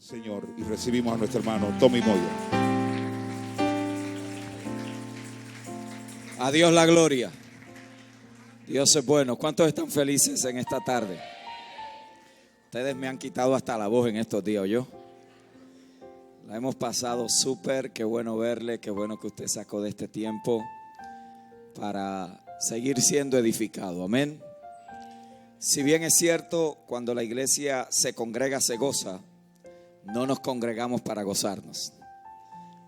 Señor, y recibimos a nuestro hermano Tommy Moya. A Dios la gloria. Dios es bueno. ¿Cuántos están felices en esta tarde? Ustedes me han quitado hasta la voz en estos días, ¿yo? La hemos pasado súper. Qué bueno verle, qué bueno que usted sacó de este tiempo para seguir siendo edificado. Amén. Si bien es cierto, cuando la iglesia se congrega, se goza, no nos congregamos para gozarnos.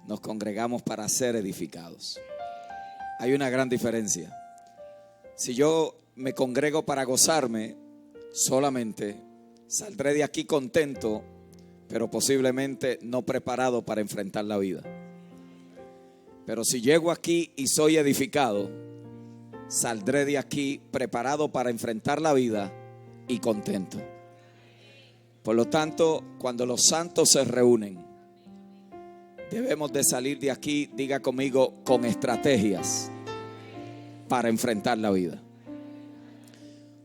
Nos congregamos para ser edificados. Hay una gran diferencia. Si yo me congrego para gozarme, solamente saldré de aquí contento, pero posiblemente no preparado para enfrentar la vida. Pero si llego aquí y soy edificado, saldré de aquí preparado para enfrentar la vida y contento. Por lo tanto, cuando los santos se reúnen, debemos de salir de aquí, diga conmigo, con estrategias para enfrentar la vida.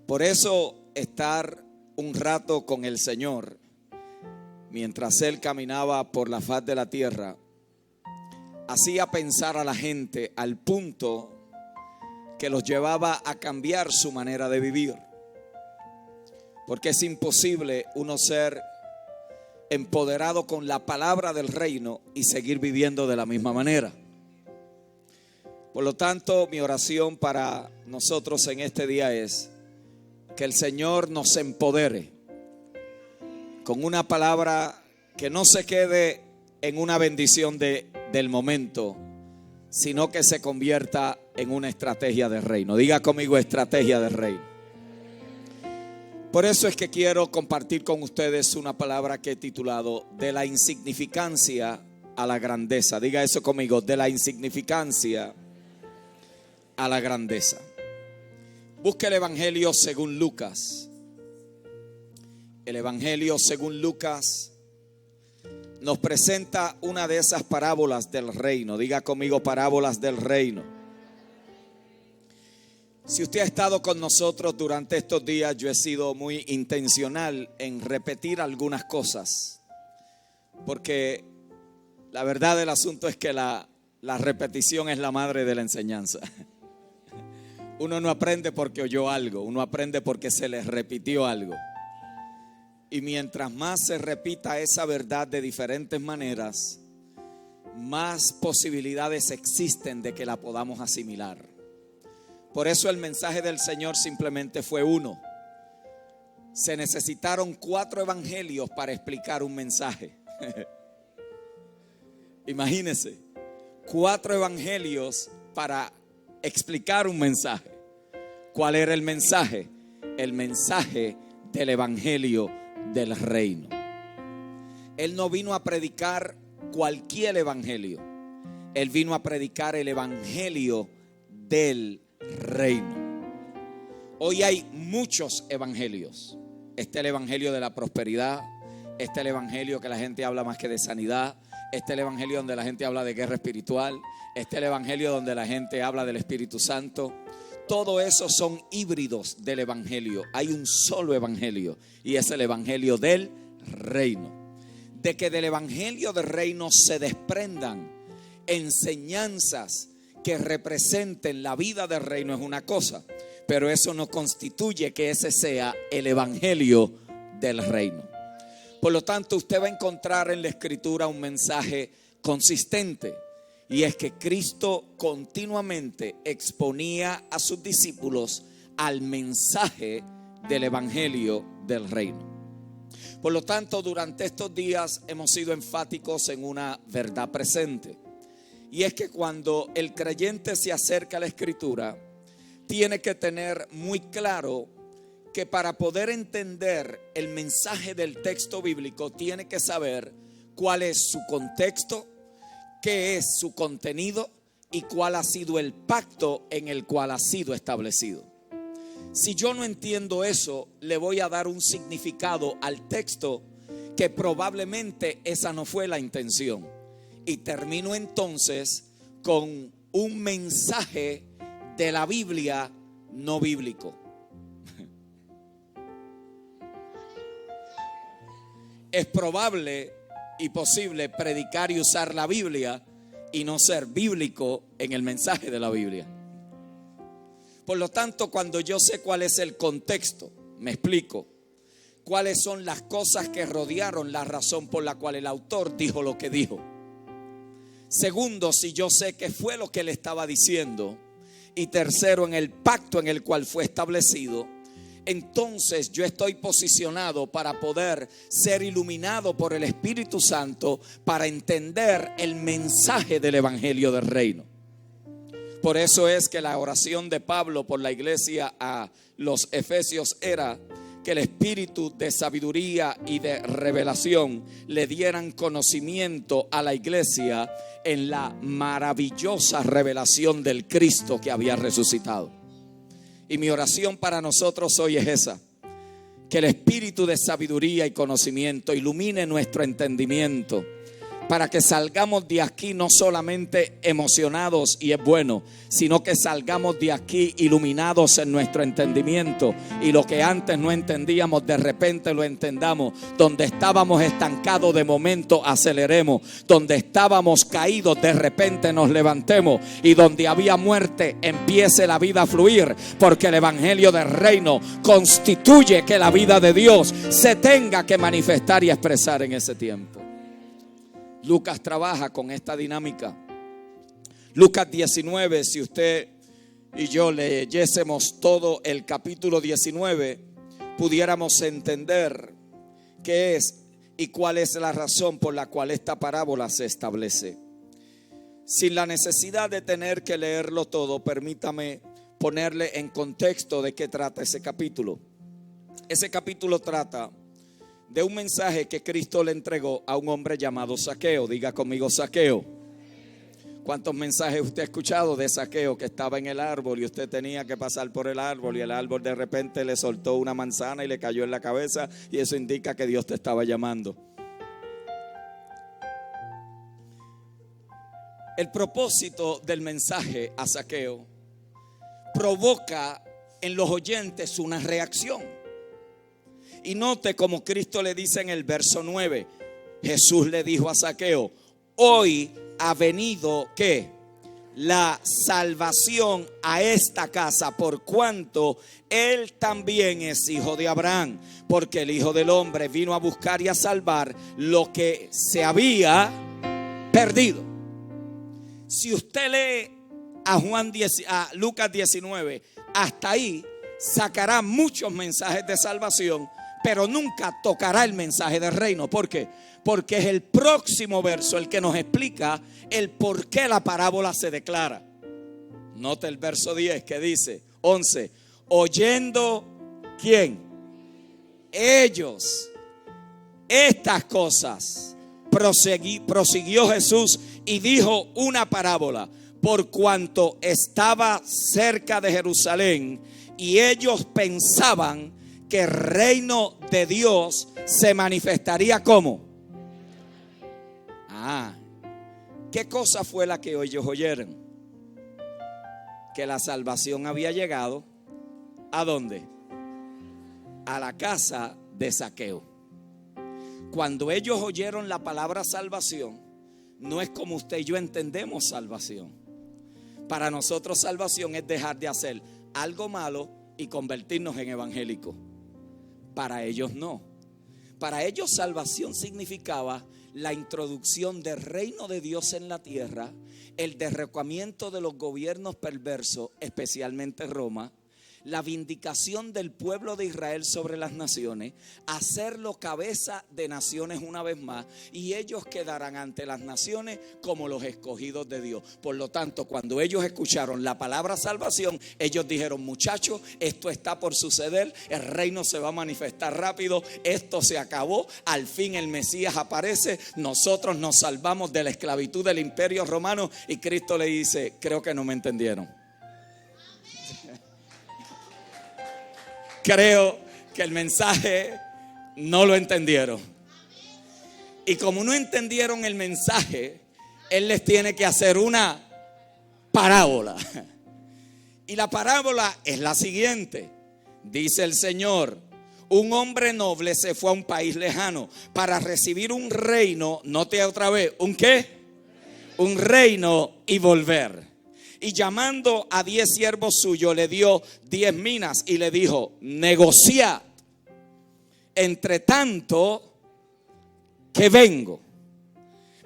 Por eso, estar un rato con el Señor, mientras Él caminaba por la faz de la tierra, hacía pensar a la gente al punto que los llevaba a cambiar su manera de vivir. Porque es imposible uno ser empoderado con la palabra del reino y seguir viviendo de la misma manera. Por lo tanto, mi oración para nosotros en este día es que el Señor nos empodere con una palabra que no se quede en una bendición del momento, sino que se convierta en una estrategia de reino. Diga conmigo, estrategia de reino. Por eso es que quiero compartir con ustedes una palabra que he titulado de la insignificancia a la grandeza. Diga eso conmigo, de la insignificancia a la grandeza. Busque el Evangelio según Lucas. El Evangelio según Lucas nos presenta una de esas parábolas del reino. Diga conmigo, parábolas del reino. Si usted ha estado con nosotros durante estos días, yo he sido muy intencional en repetir algunas cosas, porque la verdad del asunto es que la repetición es la madre de la enseñanza. Uno no aprende porque oyó algo, uno aprende porque se le repitió algo. Y mientras más se repita esa verdad de diferentes maneras, más posibilidades existen de que la podamos asimilar. Por eso el mensaje del Señor simplemente fue uno. Se necesitaron 4 evangelios para explicar un mensaje. Imagínense, 4 evangelios para explicar un mensaje. ¿Cuál era el mensaje? El mensaje del evangelio del reino. Él no vino a predicar cualquier evangelio. Él vino a predicar el evangelio del reino. Hoy hay muchos evangelios. Está el evangelio de la prosperidad. Está el evangelio que la gente habla más que de sanidad. Está el evangelio donde la gente habla de guerra espiritual. Está el evangelio donde la gente habla del Espíritu Santo. Todo eso son híbridos del evangelio. Hay un solo evangelio y es el evangelio del reino. De que del evangelio del reino se desprendan enseñanzas que representen la vida del reino es una cosa, pero eso no constituye que ese sea el evangelio del reino. Por lo tanto, usted va a encontrar en la escritura un mensaje consistente, y es que Cristo continuamente exponía a sus discípulos al mensaje del evangelio del reino. Por lo tanto, durante estos días hemos sido enfáticos en una verdad presente. Y es que cuando el creyente se acerca a la escritura, tiene que tener muy claro que para poder entender el mensaje del texto bíblico, tiene que saber cuál es su contexto, qué es su contenido y cuál ha sido el pacto en el cual ha sido establecido. Si yo no entiendo eso, le voy a dar un significado al texto que probablemente esa no fue la intención. Y termino entonces con un mensaje de la Biblia no bíblico. Es probable y posible predicar y usar la Biblia y no ser bíblico en el mensaje de la Biblia. Por lo tanto, cuando yo sé cuál es el contexto, me explico, cuáles son las cosas que rodearon la razón por la cual el autor dijo lo que dijo. Segundo, si yo sé qué fue lo que él estaba diciendo. Y tercero, en el pacto en el cual fue establecido, entonces yo estoy posicionado para poder ser iluminado por el Espíritu Santo para entender el mensaje del Evangelio del Reino. Por eso es que la oración de Pablo por la iglesia a los Efesios era que el espíritu de sabiduría y de revelación le dieran conocimiento a la iglesia en la maravillosa revelación del Cristo que había resucitado. Y mi oración para nosotros hoy es esa: que el espíritu de sabiduría y conocimiento ilumine nuestro entendimiento, para que salgamos de aquí no solamente emocionados, y es bueno, sino que salgamos de aquí iluminados en nuestro entendimiento, y lo que antes no entendíamos de repente lo entendamos. Donde estábamos estancados de momento aceleremos, donde estábamos caídos de repente nos levantemos, y donde había muerte empiece la vida a fluir, porque el Evangelio del Reino constituye que la vida de Dios se tenga que manifestar y expresar en ese tiempo. Lucas trabaja con esta dinámica. Lucas 19, si usted y yo leyésemos todo el capítulo 19, pudiéramos entender qué es y cuál es la razón por la cual esta parábola se establece. Sin la necesidad de tener que leerlo todo, permítame ponerle en contexto de qué trata ese capítulo. Ese capítulo trata de un mensaje que Cristo le entregó a un hombre llamado Zaqueo. Diga conmigo, Zaqueo. ¿Cuántos mensajes usted ha escuchado de Zaqueo que estaba en el árbol y usted tenía que pasar por el árbol y el árbol de repente le soltó una manzana y le cayó en la cabeza, y eso indica que Dios te estaba llamando? El propósito del mensaje a Zaqueo provoca en los oyentes una reacción. Y note como Cristo le dice en el verso 9, Jesús le dijo a Zaqueo: hoy ha venido ¿qué? La salvación a esta casa, por cuanto él también es hijo de Abraham, porque el Hijo del Hombre vino a buscar y a salvar lo que se había perdido. Si usted lee a Lucas 19, hasta ahí sacará muchos mensajes de salvación, pero nunca tocará el mensaje del reino. ¿Por qué? Porque es el próximo verso el que nos explica el por qué la parábola se declara. Note el verso 10 que dice, 11, oyendo ¿quién? Ellos estas cosas, prosiguió Jesús y dijo una parábola, por cuanto estaba cerca de Jerusalén y ellos pensaban que el reino de Dios se manifestaría ¿cómo? ¿Qué cosa fue la que ellos oyeron? Que la salvación había llegado ¿a dónde? A la casa de Zaqueo. Cuando ellos oyeron la palabra salvación, no es como usted y yo entendemos salvación. Para nosotros salvación es dejar de hacer algo malo y convertirnos en evangélicos. Para ellos no. Para ellos salvación significaba la introducción del reino de Dios en la tierra, el derrocamiento de los gobiernos perversos, especialmente Roma, la vindicación del pueblo de Israel sobre las naciones, hacerlo cabeza de naciones una vez más, y ellos quedarán ante las naciones como los escogidos de Dios. Por lo tanto, cuando ellos escucharon la palabra salvación, ellos dijeron: muchachos, esto está por suceder, el reino se va a manifestar rápido, esto se acabó, al fin el Mesías aparece, nosotros nos salvamos de la esclavitud del imperio romano. Y Cristo le dice: creo que no me entendieron. Creo que el mensaje no lo entendieron. Y como no entendieron el mensaje, Él les tiene que hacer una parábola. Y la parábola es la siguiente. Dice el Señor: un hombre noble se fue a un país lejano para recibir un reino, note otra vez, ¿un qué? Un reino y volver. Y llamando a 10 siervos suyos, le dio 10 minas y le dijo: negociad, entre tanto que vengo.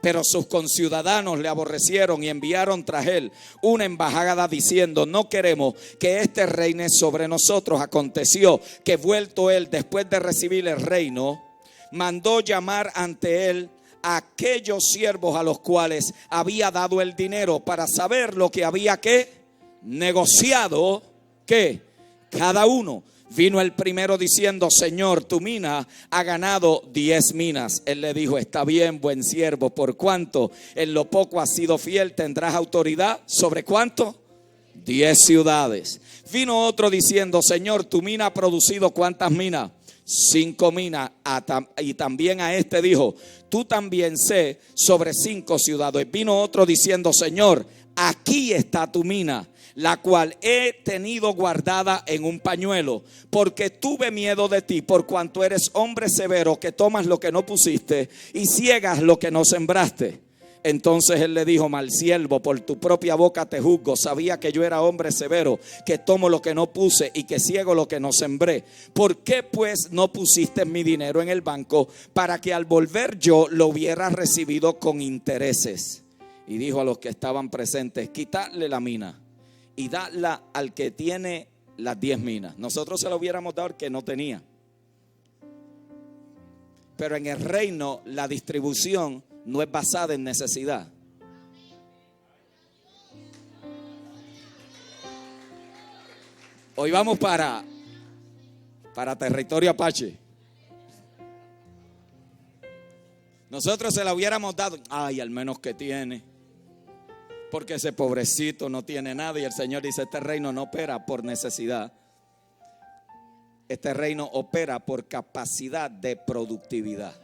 Pero sus conciudadanos le aborrecieron y enviaron tras él una embajada diciendo: no queremos que este reine sobre nosotros. Aconteció que vuelto él después de recibir el reino, mandó llamar ante él a aquellos siervos a los cuales había dado el dinero para saber lo que había que negociado, que cada uno. Vino el primero diciendo: Señor, tu mina ha ganado 10 minas. Él le dijo: está bien, buen siervo, por cuanto en lo poco has sido fiel, tendrás autoridad sobre ¿cuánto? 10 ciudades. Vino otro diciendo: Señor, tu mina ha producido ¿cuántas minas? 5 minas. Y también a este dijo: tú también sé sobre 5 ciudades. Vino otro diciendo: Señor, aquí está tu mina, la cual he tenido guardada en un pañuelo, porque tuve miedo de ti, por cuanto eres hombre severo, que tomas lo que no pusiste y ciegas lo que no sembraste. Entonces él le dijo: mal siervo, por tu propia boca te juzgo. Sabía que yo era hombre severo, que tomo lo que no puse y que ciego lo que no sembré. ¿Por qué pues no pusiste mi dinero en el banco, para que al volver yo lo hubiera recibido con intereses? Y dijo a los que estaban presentes: quitadle la mina y dadla al que tiene las 10 minas. Nosotros se lo hubiéramos dado al que no tenía. Pero en el reino la distribución no es basada en necesidad. Hoy vamos para territorio Apache. Nosotros se la hubiéramos dado: ay, al menos que tiene, porque ese pobrecito no tiene nada. Y el Señor dice: este reino no opera por necesidad. Este reino opera por capacidad de productividad.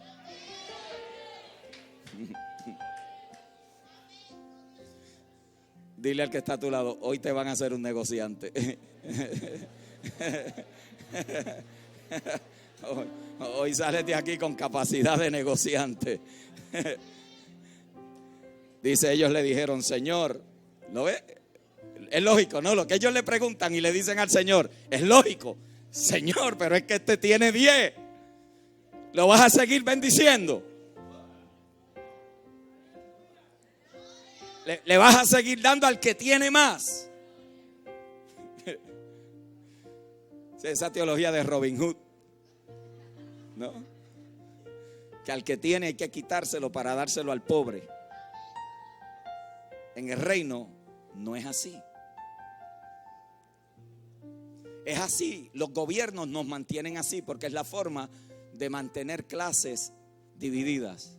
Dile al que está a tu lado: hoy te van a hacer un negociante. Hoy sales de aquí con capacidad de negociante. Dice: ellos le dijeron: Señor, ¿lo ve? Es lógico, ¿no? Lo que ellos le preguntan y le dicen al Señor, es lógico. Señor, pero es que este tiene 10. ¿Lo vas a seguir bendiciendo? ¿Le vas a seguir dando al que tiene más? Esa teología de Robin Hood, ¿no? Que al que tiene hay que quitárselo para dárselo al pobre. En el reino no es así. Es así, los gobiernos nos mantienen así porque es la forma de mantener clases divididas.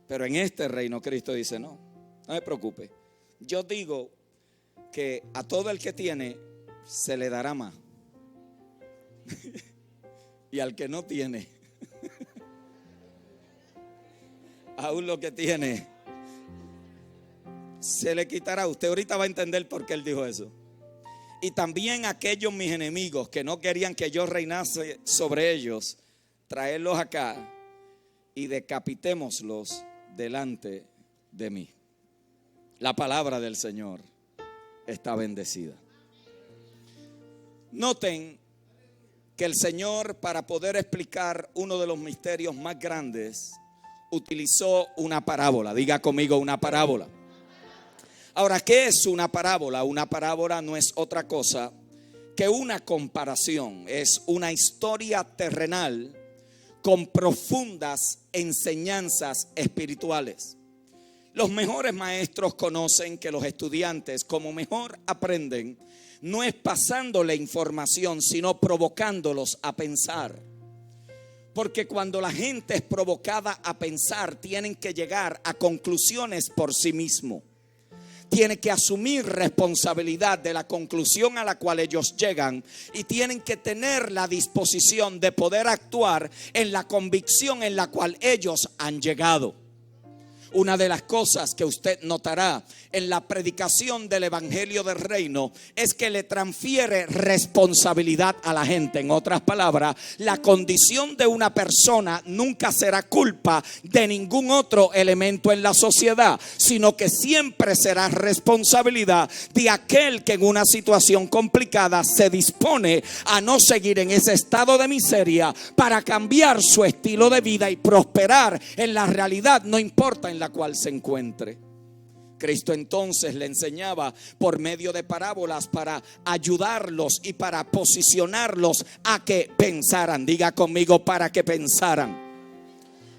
Pero en este reino Cristo dice: no me preocupe. Yo digo que a todo el que tiene se le dará más. Y al que no tiene, aún lo que tiene se le quitará. Usted ahorita va a entender por qué él dijo eso. Y también aquellos mis enemigos que no querían que yo reinase sobre ellos, traerlos acá y decapitémoslos delante de mí. La palabra del Señor está bendecida. Noten que el Señor, para poder explicar uno de los misterios más grandes, utilizó una parábola. Diga conmigo: una parábola. Ahora, ¿qué es una parábola? Una parábola no es otra cosa que una comparación. Es una historia terrenal con profundas enseñanzas espirituales. Los mejores maestros conocen que los estudiantes, como mejor aprenden, no es pasándole información, sino provocándolos a pensar. Porque cuando la gente es provocada a pensar, tienen que llegar a conclusiones por sí mismos. Tiene que asumir responsabilidad de la conclusión a la cual ellos llegan y tienen que tener la disposición de poder actuar en la convicción en la cual ellos han llegado. Una de las cosas que usted notará en la predicación del evangelio del reino es que le transfiere responsabilidad a la gente. En otras palabras, la condición de una persona nunca será culpa de ningún otro elemento en la sociedad, sino que siempre será responsabilidad de aquel que en una situación complicada se dispone a no seguir en ese estado de miseria para cambiar su estilo de vida y prosperar en la realidad, no importa en la cual se encuentre. Cristo entonces le enseñaba por medio de parábolas para ayudarlos y para posicionarlos a que pensaran. Diga conmigo, para que pensaran.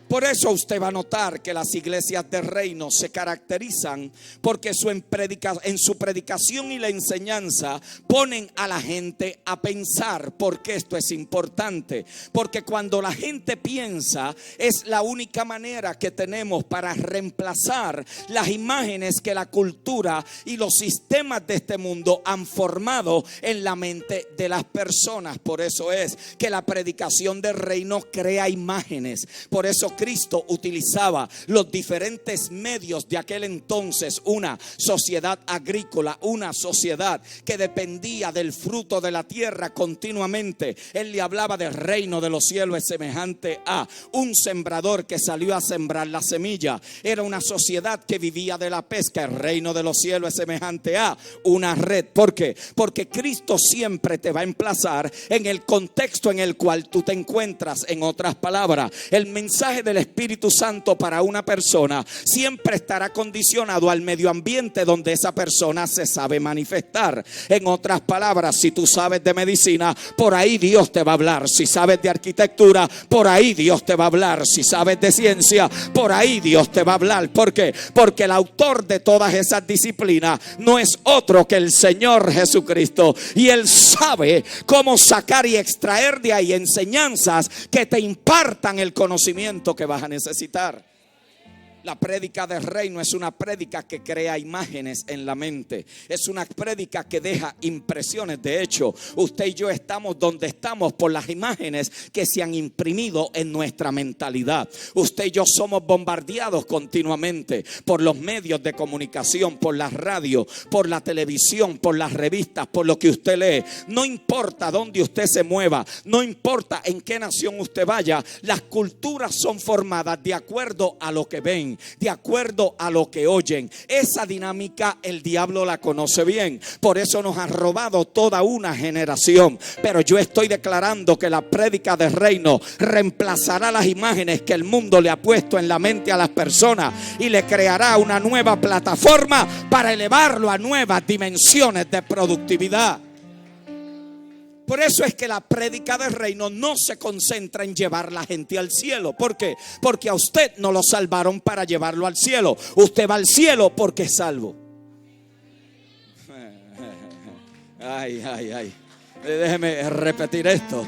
Por eso usted va a notar que las iglesias del reino se caracterizan porque en su predicación y la enseñanza ponen a la gente a pensar. Porque esto es importante, porque cuando la gente piensa es la única manera que tenemos para reemplazar las imágenes que la cultura y los sistemas de este mundo han formado en la mente de las personas. Por eso es que la predicación del reino crea imágenes. Por eso Cristo utilizaba los diferentes medios de aquel entonces, una sociedad agrícola, una sociedad que dependía del fruto de la tierra continuamente. Él le hablaba del reino de los cielos, es semejante a un sembrador que salió a sembrar la semilla. Era una sociedad que vivía de la pesca. El reino de los cielos es semejante a una red. ¿Por qué? Porque Cristo siempre te va a emplazar en el contexto en el cual tú te encuentras. En otras palabras, el mensaje del Espíritu Santo para una persona siempre estará condicionado al medio ambiente donde esa persona se sabe manifestar. En otras palabras, si tú sabes de medicina, por ahí Dios te va a hablar. Si sabes de arquitectura, por ahí Dios te va a hablar. Si sabes de ciencia, por ahí Dios te va a hablar. ¿Por qué? Porque el autor de todas esas disciplinas no es otro que el Señor Jesucristo, y Él sabe cómo sacar y extraer de ahí enseñanzas que te impartan el conocimiento que vas a necesitar. La prédica del reino es una prédica que crea imágenes en la mente. Es una prédica que deja impresiones. De hecho, usted y yo estamos donde estamos por las imágenes que se han imprimido en nuestra mentalidad. Usted y yo somos bombardeados continuamente por los medios de comunicación, por la radio, por la televisión, por las revistas, por lo que usted lee. No importa dónde usted se mueva, no importa en qué nación usted vaya, las culturas son formadas de acuerdo a lo que ven, de acuerdo a lo que oyen. Esa dinámica el diablo la conoce bien. Por eso nos ha robado toda una generación. Pero yo estoy declarando que la prédica del reino reemplazará las imágenes que el mundo le ha puesto en la mente a las personas y le creará una nueva plataforma para elevarlo a nuevas dimensiones de productividad. Por eso es que la prédica del reino no se concentra en llevar la gente al cielo. ¿Por qué? Porque a usted no lo salvaron para llevarlo al cielo. Usted va al cielo porque es salvo. Ay. Déjeme repetir esto,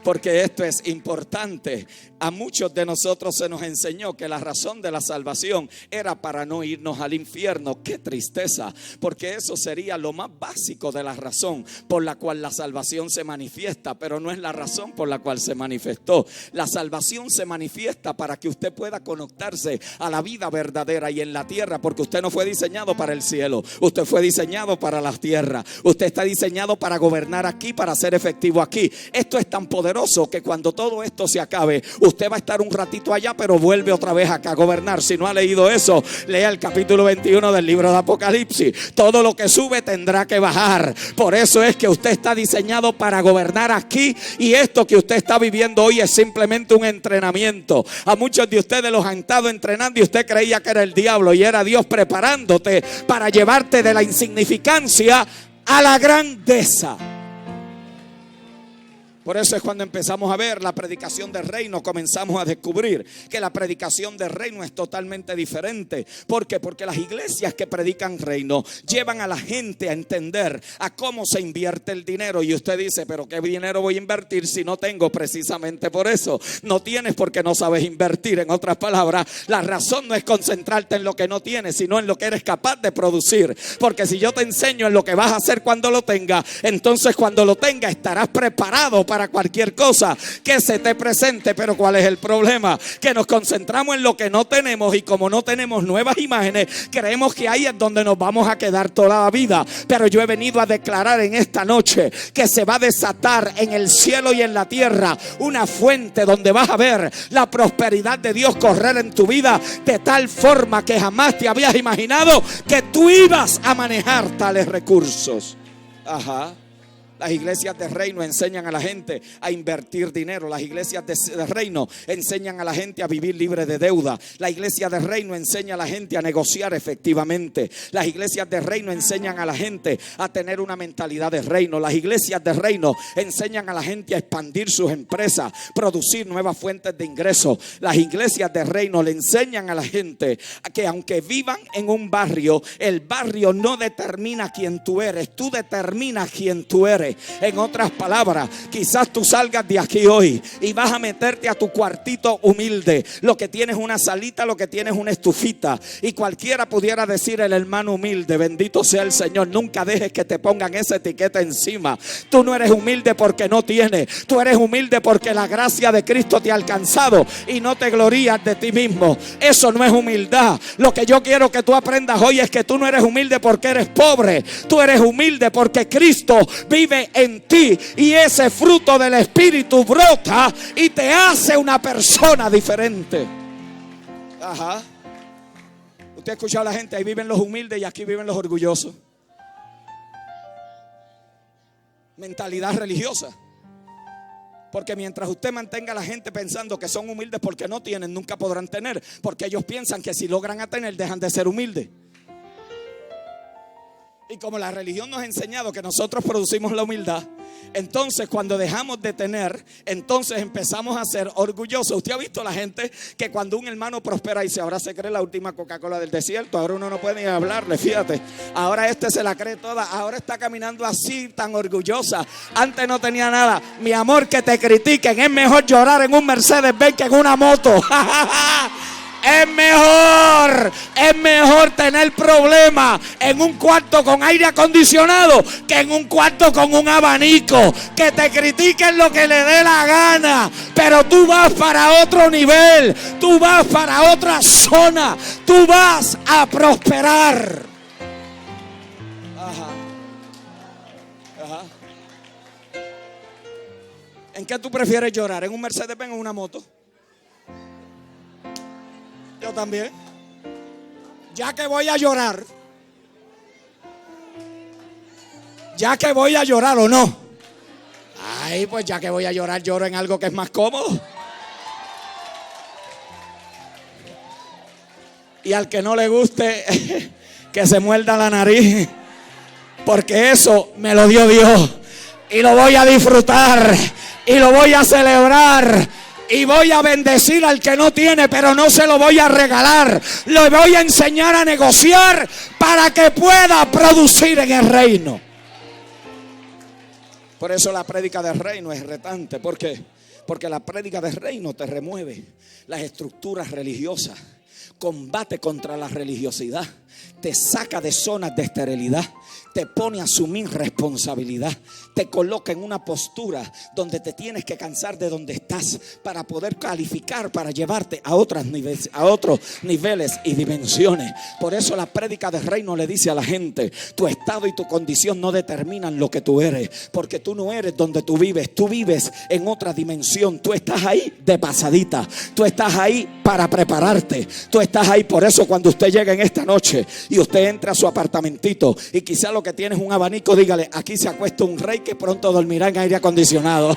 porque esto es importante. A muchos de nosotros se nos enseñó que la razón de la salvación era para no irnos al infierno. Qué tristeza, porque eso sería lo más básico de la razón por la cual la salvación se manifiesta, pero no es la razón por la cual se manifestó. La salvación se manifiesta para que usted pueda conectarse a la vida verdadera y en la tierra, porque usted no fue diseñado para el cielo, usted fue diseñado para la tierra. Usted está diseñado para gobernar aquí, para ser efectivo aquí. Esto es tan poderoso que cuando todo esto se acabe, usted va a estar un ratito allá, pero vuelve otra vez acá a gobernar. Si no ha leído eso, lea el capítulo 21 del libro de Apocalipsis. Todo lo que sube tendrá que bajar. Por eso es que usted está diseñado para gobernar aquí, y esto que usted está viviendo hoy es simplemente un entrenamiento. A muchos de ustedes los han estado entrenando y usted creía que era el diablo, y era Dios preparándote para llevarte de la insignificancia a la grandeza. Por eso es cuando empezamos a ver la predicación del reino, comenzamos a descubrir que la predicación del reino es totalmente diferente. ¿Por qué? Porque las iglesias que predican reino llevan a la gente a entender a cómo se invierte el dinero. Y usted dice, pero ¿qué dinero voy a invertir si no tengo? Precisamente por eso. No tienes porque no sabes invertir. En otras palabras, la razón no es concentrarte en lo que no tienes, sino en lo que eres capaz de producir. Porque si yo te enseño en lo que vas a hacer cuando lo tengas, entonces cuando lo tengas estarás preparado para cualquier cosa que se te presente. Pero ¿cuál es el problema? Que nos concentramos en lo que no tenemos, y como no tenemos nuevas imágenes, creemos que ahí es donde nos vamos a quedar toda la vida. Pero yo he venido a declarar en esta noche que se va a desatar en el cielo y en la tierra una fuente donde vas a ver la prosperidad de Dios correr en tu vida de tal forma que jamás te habías imaginado que tú ibas a manejar tales recursos. Ajá. Las iglesias de reino enseñan a la gente a invertir dinero. Las iglesias de reino enseñan a la gente a vivir libre de deuda. La iglesia de reino enseña a la gente a negociar efectivamente. Las iglesias de reino enseñan a la gente a tener una mentalidad de reino. Las iglesias de reino enseñan a la gente a expandir sus empresas, producir nuevas fuentes de ingresos. Las iglesias de reino le enseñan a la gente a que aunque vivan en un barrio, el barrio no determina quién tú eres, tú determinas quién tú eres. En otras palabras, quizás tú salgas de aquí hoy y vas a meterte a tu cuartito humilde. Lo que tienes una salita, lo que tienes una estufita. Y cualquiera pudiera decir: el hermano humilde, bendito sea el Señor. Nunca dejes que te pongan esa etiqueta encima. Tú no eres humilde porque no tienes. Tú eres humilde porque la gracia de Cristo te ha alcanzado y no te glorías de ti mismo. Eso no es humildad. Lo que yo quiero que tú aprendas hoy es que tú no eres humilde porque eres pobre. Tú eres humilde porque Cristo vive en ti, y ese fruto del Espíritu brota y te hace una persona diferente. Ajá. Usted ha escuchado a la gente: ahí viven los humildes y aquí viven los orgullosos. Mentalidad religiosa. Porque mientras usted mantenga a la gente pensando que son humildes porque no tienen, nunca podrán tener, porque ellos piensan que si logran a tener, dejan de ser humildes. Y como la religión nos ha enseñado que nosotros producimos la humildad, entonces cuando dejamos de tener, entonces empezamos a ser orgullosos. Usted ha visto a la gente que cuando un hermano prospera dice: ahora se cree la última Coca-Cola del desierto, ahora uno no puede ni hablarle, fíjate. Ahora este se la cree toda, ahora está caminando así tan orgullosa. Antes no tenía nada. Mi amor, que te critiquen. Es mejor llorar en un Mercedes-Benz que en una moto. Es mejor tener problemas en un cuarto con aire acondicionado que en un cuarto con un abanico. Que te critiquen lo que le dé la gana, pero tú vas para otro nivel, tú vas para otra zona, tú vas a prosperar. Ajá. Ajá. ¿En qué tú prefieres llorar? ¿En un Mercedes-Benz o en una moto? Yo también. Ya que voy a llorar, o no. Ay, pues ya que voy a llorar, lloro en algo que es más cómodo. Y al que no le guste, que se muerda la nariz, porque eso me lo dio Dios y lo voy a disfrutar y lo voy a celebrar. Y voy a bendecir al que no tiene, pero no se lo voy a regalar. Le voy a enseñar a negociar para que pueda producir en el reino. Por eso la prédica del reino es retante. ¿Por qué? Porque la prédica del reino te remueve las estructuras religiosas, combate contra la religiosidad, te saca de zonas de esterilidad, te pone a asumir responsabilidad, te coloca en una postura donde te tienes que cansar de donde estás para poder calificar, para llevarte a otros niveles y dimensiones. Por eso la prédica del reino le dice a la gente: tu estado y tu condición no determinan lo que tú eres, porque tú no eres donde tú vives en otra dimensión. Tú estás ahí de pasadita, tú estás ahí para prepararte, tú estás ahí. Por eso cuando usted llega en esta noche y usted entra a su apartamentito y quizá lo que tiene es un abanico, dígale: aquí se acuesta un rey que pronto dormirá en aire acondicionado.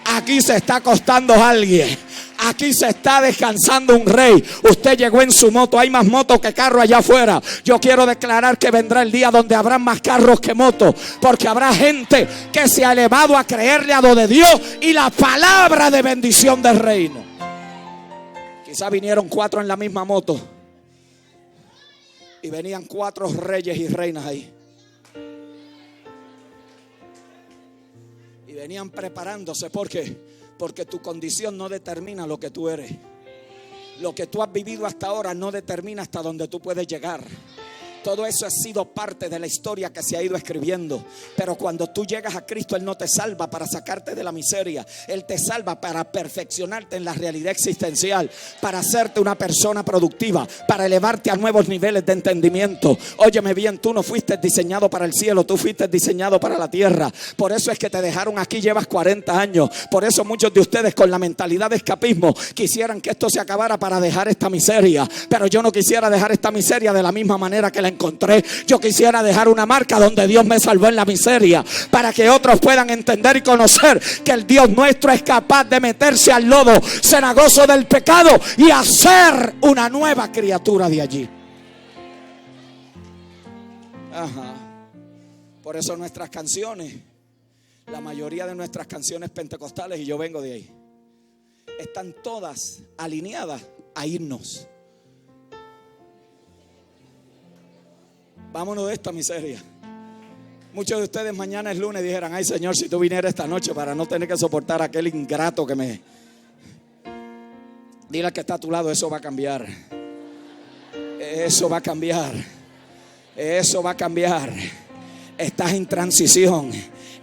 Aquí se está acostando alguien. Aquí se está descansando un rey. Usted llegó en su moto. Hay más motos que carros allá afuera. Yo quiero declarar que vendrá el día donde habrá más carros que motos, porque habrá gente que se ha elevado a creerle a lo de Dios y la palabra de bendición del reino. Quizá vinieron 4 en la misma moto y venían 4 reyes y reinas ahí. Y venían preparándose. ¿Por qué? Porque tu condición no determina lo que tú eres. Lo que tú has vivido hasta ahora no determina hasta dónde tú puedes llegar. Todo eso ha sido parte de la historia que se ha ido escribiendo. Pero cuando tú llegas a Cristo, Él no te salva para sacarte de la miseria. Él te salva para perfeccionarte en la realidad existencial, para hacerte una persona productiva, para elevarte a nuevos niveles de entendimiento. Óyeme bien, tú no fuiste diseñado para el cielo, tú fuiste diseñado para la tierra. Por eso es que te dejaron aquí, llevas 40 años. Por eso muchos de ustedes con la mentalidad de escapismo quisieran que esto se acabara para dejar esta miseria. Pero yo no quisiera dejar esta miseria de la misma manera que la encontré. Yo quisiera dejar una marca donde Dios me salvó en la miseria, para que otros puedan entender y conocer que el Dios nuestro es capaz de meterse al lodo cenagoso del pecado y hacer una nueva criatura de allí. Ajá. Por eso nuestras canciones, la mayoría de nuestras canciones pentecostales, y yo vengo de ahí, están todas alineadas a himnos. Vámonos de esta miseria. Muchos de ustedes mañana es lunes dijeran: ay Señor, si tú vinieras esta noche para no tener que soportar a aquel ingrato que me... Dile al que está a tu lado, eso va a cambiar. Eso va a cambiar. Eso va a cambiar. Estás en transición.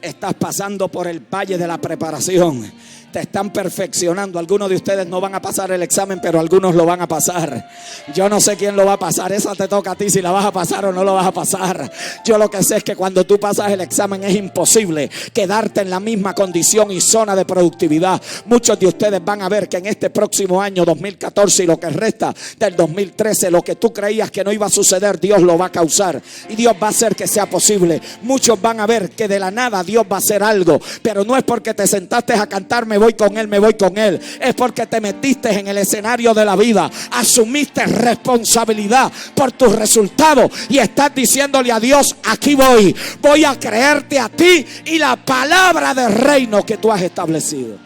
Estás pasando por el valle de la preparación. Te están perfeccionando. Algunos de ustedes no van a pasar el examen, pero algunos lo van a pasar. Yo no sé quién lo va a pasar. Esa te toca a ti, si la vas a pasar o no lo vas a pasar. Yo lo que sé es que cuando tú pasas el examen es imposible quedarte en la misma condición y zona de productividad. Muchos de ustedes van a ver que en este próximo año 2014 y lo que resta del 2013, lo que tú creías que no iba a suceder, Dios lo va a causar y Dios va a hacer que sea posible. Muchos van a ver que de la nada Dios va a hacer algo, pero no es porque te sentaste a cantar me voy con él, me voy con él. Es porque te metiste en el escenario de la vida, asumiste responsabilidad por tus resultados y estás diciéndole a Dios: aquí voy a creerte a ti y la palabra del reino que tú has establecido.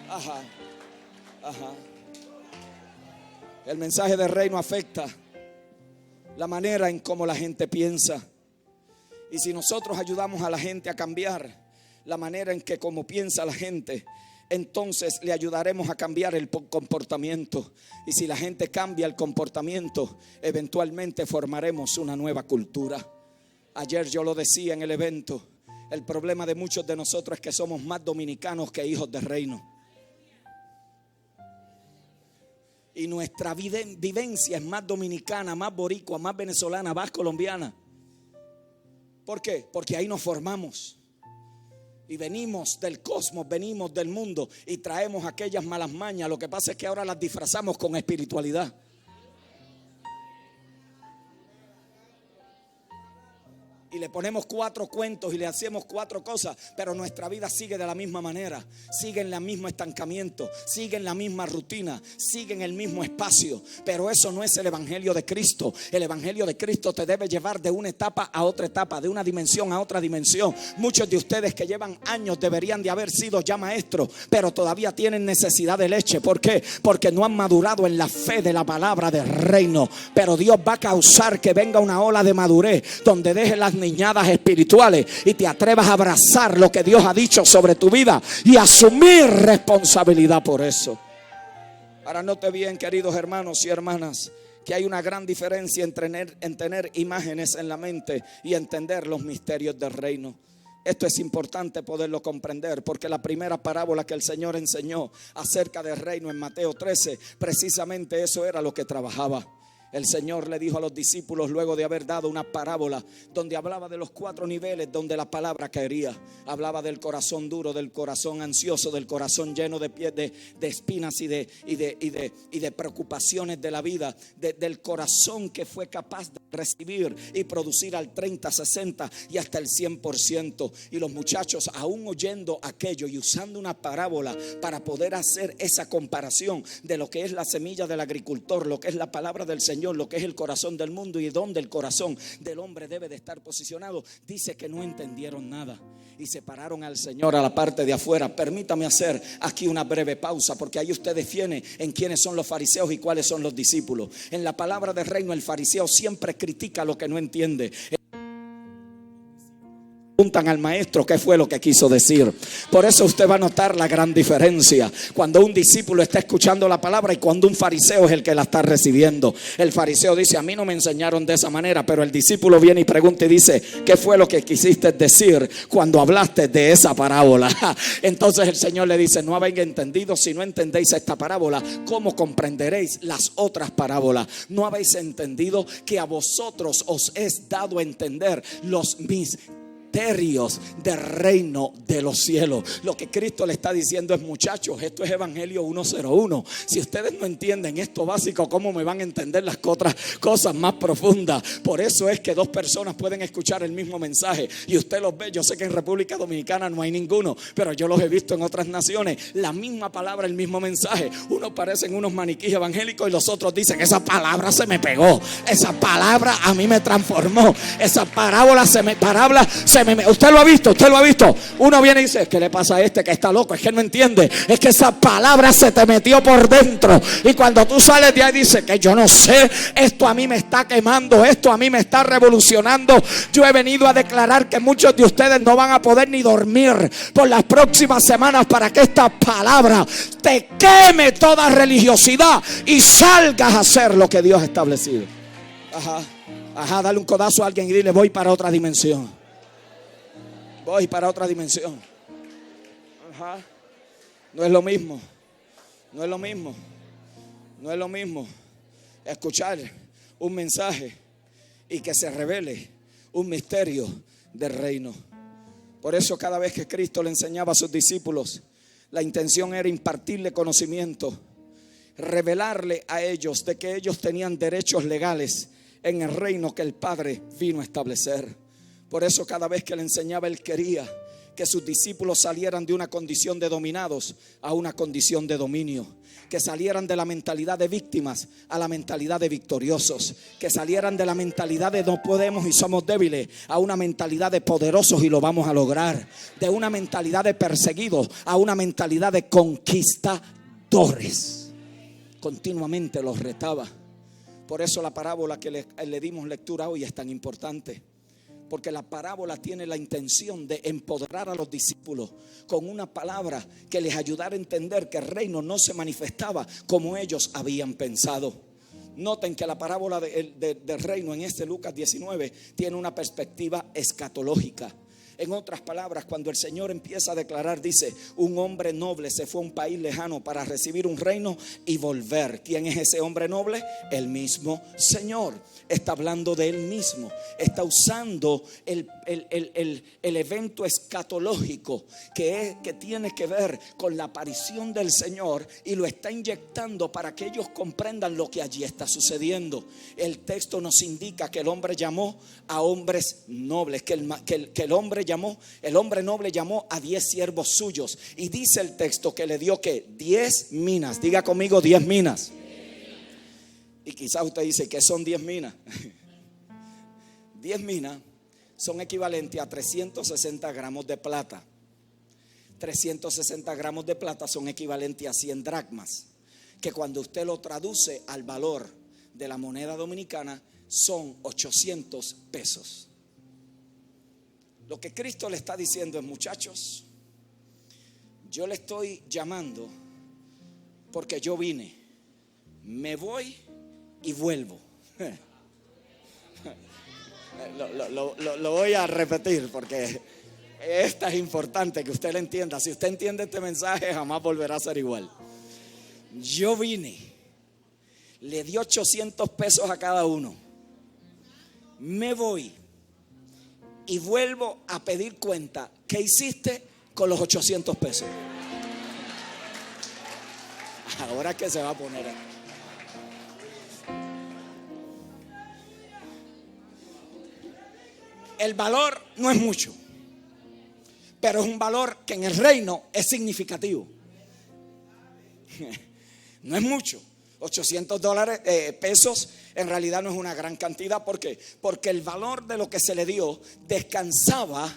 Ajá. El mensaje del reino afecta la manera en cómo la gente piensa. Y si nosotros ayudamos a la gente a cambiar la manera en que como piensa la gente, entonces le ayudaremos a cambiar el comportamiento. Y si la gente cambia el comportamiento, eventualmente formaremos una nueva cultura. Ayer yo lo decía en el evento, el problema de muchos de nosotros es que somos más dominicanos que hijos de reino. Y nuestra vivencia es más dominicana, más boricua, más venezolana, más colombiana. ¿Por qué? Porque ahí nos formamos. Y venimos del cosmos, venimos del mundo y traemos aquellas malas mañas. Lo que pasa es que ahora las disfrazamos con espiritualidad. Y le ponemos 4 cuentos y le hacemos 4 cosas, pero nuestra vida sigue de la misma manera, sigue en el mismo estancamiento, sigue en la misma rutina, sigue en el mismo espacio. Pero eso no es el evangelio de Cristo. El evangelio de Cristo te debe llevar de una etapa a otra etapa, de una dimensión a otra dimensión. Muchos de ustedes que llevan años deberían de haber sido ya maestros, pero todavía tienen necesidad de leche. ¿Por qué? Porque no han madurado en la fe de la palabra del reino. Pero Dios va a causar que venga una ola de madurez donde dejes las niñadas espirituales y te atrevas a abrazar lo que Dios ha dicho sobre tu vida y asumir responsabilidad por eso. Ahora note bien, queridos hermanos y hermanas, que hay una gran diferencia en tener imágenes en la mente y entender los misterios del reino. Esto es importante poderlo comprender, porque la primera parábola que el Señor enseñó acerca del reino en Mateo 13, precisamente eso era lo que trabajaba. El Señor le dijo a los discípulos, luego de haber dado una parábola donde hablaba de los 4 niveles donde la palabra caería. Hablaba del corazón duro, del corazón ansioso, del corazón lleno de espinas y de preocupaciones de la vida, del corazón que fue capaz de recibir y producir al 30, 60 y hasta el 100%. Y los muchachos, aún oyendo aquello y usando una parábola para poder hacer esa comparación de lo que es la semilla del agricultor, lo que es la palabra del Señor, lo que es el corazón del mundo y donde el corazón del hombre debe de estar posicionado, dice que no entendieron nada y se pararon al Señor a la parte de afuera. Permítame hacer aquí una breve pausa, porque ahí usted defiende en quiénes son los fariseos y cuáles son los discípulos. En la palabra del reino, el fariseo siempre critica lo que no entiende. preguntan al maestro qué fue lo que quiso decir. Por eso usted va a notar la gran diferencia cuando un discípulo está escuchando la palabra y cuando un fariseo es el que la está recibiendo. El fariseo dice: a mí no me enseñaron de esa manera, pero el discípulo viene y pregunta y dice: ¿qué fue lo que quisiste decir cuando hablaste de esa parábola? Entonces el Señor le dice: no habéis entendido. Si no entendéis esta parábola, ¿cómo comprenderéis las otras parábolas? No habéis entendido que a vosotros os es dado a entender los misterios del reino de los cielos. Lo que Cristo le está diciendo es: muchachos, esto es Evangelio 1:01. Si ustedes no entienden esto básico, ¿cómo me van a entender las otras cosas más profundas? Por eso es que dos personas pueden escuchar el mismo mensaje y usted los ve. Yo sé que en República Dominicana no hay ninguno, pero yo los he visto en otras naciones. La misma palabra, el mismo mensaje. Unos parecen unos maniquíes evangélicos y los otros dicen: esa palabra se me pegó, esa palabra a mí me transformó, esa parábola usted lo ha visto. Uno viene y dice: ¿qué le pasa a este que está loco? Es que no entiende. Es que esa palabra se te metió por dentro. Y cuando tú sales de ahí dices: que yo no sé, esto a mí me está quemando, esto a mí me está revolucionando. Yo he venido a declarar que muchos de ustedes no van a poder ni dormir por las próximas semanas para que esta palabra te queme toda religiosidad y salgas a hacer lo que Dios ha establecido. Dale un codazo a alguien y dile: voy para otra dimensión. Voy para otra dimensión. No es lo mismo. No es lo mismo. No es lo mismo escuchar un mensaje y que se revele un misterio del reino. Por eso cada vez que Cristo le enseñaba a sus discípulos, la intención era impartirle conocimiento, revelarle a ellos de que ellos tenían derechos legales en el reino que el Padre vino a establecer. Por eso cada vez que le enseñaba, él quería que sus discípulos salieran de una condición de dominados a una condición de dominio, que salieran de la mentalidad de víctimas a la mentalidad de victoriosos, que salieran de la mentalidad de no podemos y somos débiles a una mentalidad de poderosos y lo vamos a lograr, de una mentalidad de perseguidos a una mentalidad de conquistadores. Continuamente los retaba. Por eso la parábola que le dimos lectura hoy es tan importante, porque la parábola tiene la intención de empoderar a los discípulos con una palabra que les ayudara a entender que el reino no se manifestaba como ellos habían pensado. Noten que la parábola del reino en Lucas 19 tiene una perspectiva escatológica. En otras palabras, cuando el Señor empieza a declarar, dice: un hombre noble se fue a un país lejano para recibir un reino y volver. ¿Quién es ese hombre noble? El mismo Señor. Está hablando de él mismo. Está usando el evento escatológico que tiene que ver con la aparición del Señor, y lo está inyectando para que ellos comprendan lo que allí está sucediendo. El texto nos indica que el hombre llamó a hombres nobles, que el hombre noble llamó a 10 siervos suyos, y dice el texto que le dio que 10 minas. Diga conmigo: 10 minas. Y quizás usted dice: ¿qué son 10 minas? 10 minas son equivalentes a 360 gramos de plata. 360 gramos de plata son equivalentes a 100 dracmas, que cuando usted lo traduce al valor de la moneda dominicana son 800 pesos. Lo que Cristo le está diciendo es: muchachos, yo le estoy llamando porque yo vine, me voy y vuelvo. Lo voy a repetir porque esta es importante que usted lo entienda. Si usted entiende este mensaje, jamás volverá a ser igual. Yo vine, le di 800 pesos a cada uno, me voy y vuelvo a pedir cuenta. ¿Qué hiciste con los 800 pesos? Ahora que se va a poner. El valor no es mucho, pero es un valor que en el reino es significativo. No es mucho. 800 pesos en realidad no es una gran cantidad. ¿Por qué? Porque el valor de lo que se le dio descansaba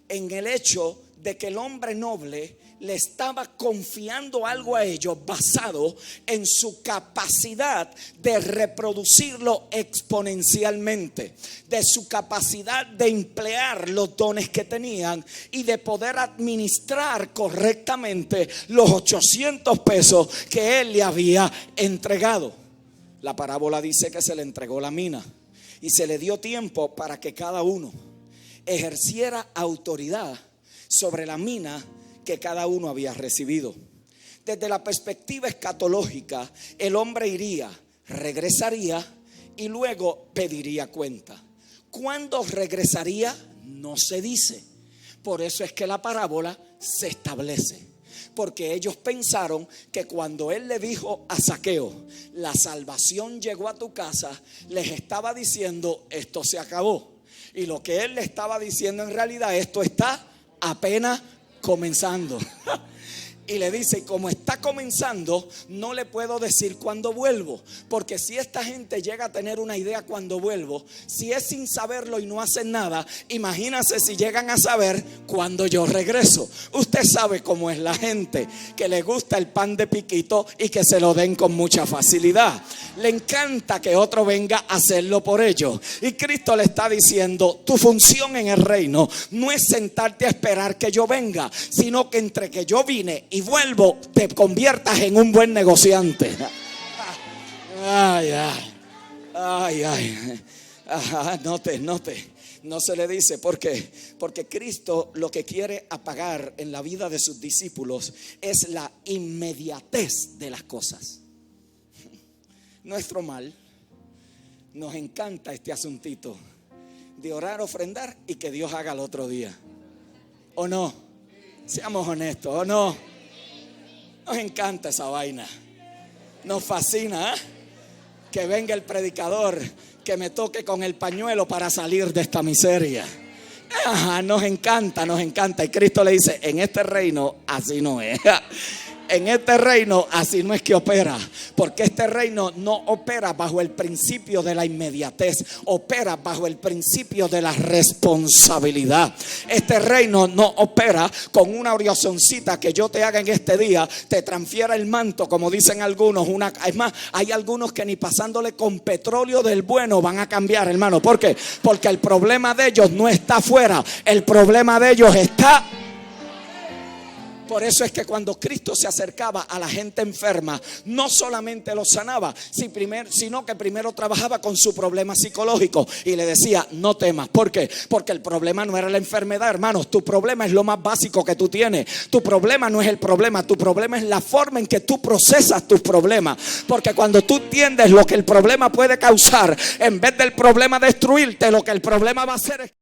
en el hecho de que el hombre noble le estaba confiando algo a ellos basado en su capacidad de reproducirlo exponencialmente, de su capacidad de emplear los dones que tenían y de poder administrar correctamente los 800 pesos que él le había entregado. La parábola dice que se le entregó la mina y se le dio tiempo para que cada uno ejerciera autoridad sobre la mina que cada uno había recibido. Desde la perspectiva escatológica, el hombre iría, regresaría y luego pediría cuenta. ¿Cuándo regresaría? No se dice. Por eso es que la parábola se establece. Porque ellos pensaron que cuando él le dijo a Zaqueo, la salvación llegó a tu casa, les estaba diciendo, esto se acabó. Y lo que él le estaba diciendo en realidad, esto está apenas comenzando. Y le dice, como está comenzando, no le puedo decir cuándo vuelvo. Porque si esta gente llega a tener una idea cuando vuelvo, si es sin saberlo y no hacen nada, imagínense si llegan a saber cuándo yo regreso. Usted sabe cómo es la gente, que le gusta el pan de piquito y que se lo den con mucha facilidad. Le encanta que otro venga a hacerlo por ellos. Y Cristo le está diciendo, tu función en el reino no es sentarte a esperar que yo venga, sino que entre que yo vine y vuelvo, te conviertas en un buen negociante. Ay, ay, ay, ay. Ajá, note. No se le dice, ¿por qué? Porque Cristo lo que quiere apagar en la vida de sus discípulos es la inmediatez de las cosas. Nuestro mal, nos encanta este asuntito de orar, ofrendar y que Dios haga el otro día. ¿O no? Seamos honestos, ¿o no? Nos encanta esa vaina. Nos fascina, ¿eh? Que venga el predicador, que me toque con el pañuelo para salir de esta miseria. Ajá, nos encanta. Y Cristo le dice, en este reino así no es. En este reino así no es que opera. Porque este reino no opera bajo el principio de la inmediatez, opera bajo el principio de la responsabilidad. Este reino no opera con una oracioncita que yo te haga en este día, te transfiera el manto, como dicen algunos. Es más, hay algunos que ni pasándole con petróleo del bueno van a cambiar, hermano. ¿Por qué? Porque el problema de ellos no está afuera, el problema de ellos está. Por eso es que cuando Cristo se acercaba a la gente enferma, no solamente los sanaba, sino que primero trabajaba con su problema psicológico y le decía, no temas. ¿Por qué? Porque el problema no era la enfermedad, hermanos. Tu problema es lo más básico que tú tienes. Tu problema no es el problema, tu problema es la forma en que tú procesas tus problemas. Porque cuando tú entiendes lo que el problema puede causar, en vez del problema destruirte, lo que el problema va a hacer es